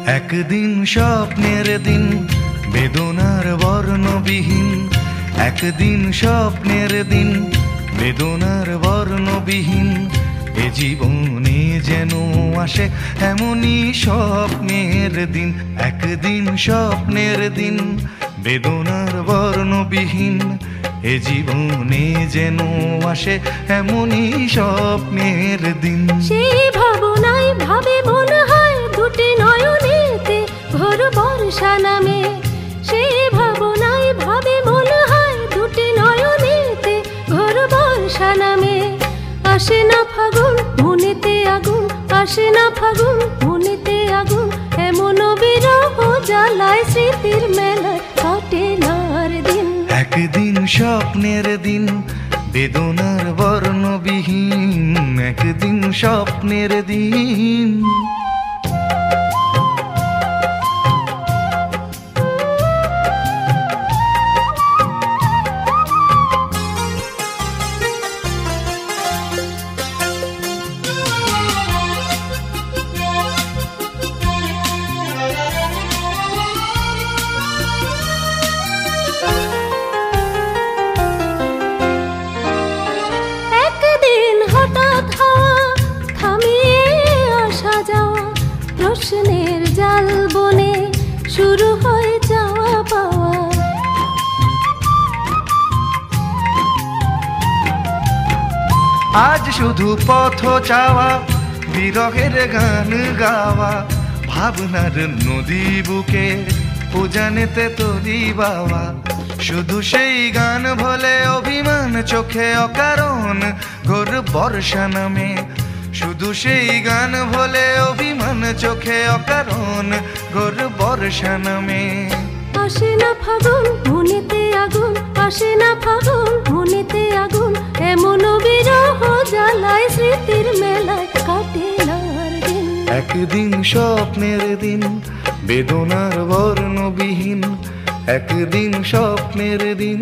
একদিন স্বপ্নের দিন বেদনার বর্ণবিহীন, একদিন স্বপ্নের দিন বেদনার বর্ণবিহীন। এ জীবনে যেন আসে এমনই স্বপ্নের দিন, একদিন স্বপ্নের দিন বেদনার বর্ণবিহীন। এ জীবনে যেন আসে এমনই স্বপ্নের দিন। সেই ভাবনায় ভাবে মনে হয় দুটি নয়নেতে ভোর বর্ষা নামে। সেই ভাবনায় ভাবে মনে হয় দুটি নয়নেতে ভোর বর্ষা নামে। আসে না ফাগুন মনেতে আগুন, আসে না ফাগুন মনেতে আগুন। এমন বিরহ জ্বালায় স্মৃতির মেলায় কাটে না আর দিন। একদিন স্বপ্নের দিন বেদনার বর্ণবিহীন, একদিন স্বপ্নের দিন। প্রশ্নের জাল বনে শুরু হয় যাওয়া পাওয়া। আজ শুধু পথ চাওয়া, বিরহের গান গাওয়া, ভাবনার নদী বুকে উজানেতে তরি বাওয়া। শুধু সেই গান ভোলে অভিমান চোখে অকারণ ঘোর বর্ষা নামে। শুধু সেই গান ভোলে অভিমান চোখে অকারণ ঘোর বর্ষা নামে। আসে না ফাগুন মনেতে আগুন, আসে না ফাগুন মনেতে আগুন। এমন বিরহ জ্বালায় স্মৃতির মেলায় কাটে না আর দিন। একদিন স্বপ্নের দিন বেদনার বর্ণবিহীন, একদিন স্বপ্নের দিন।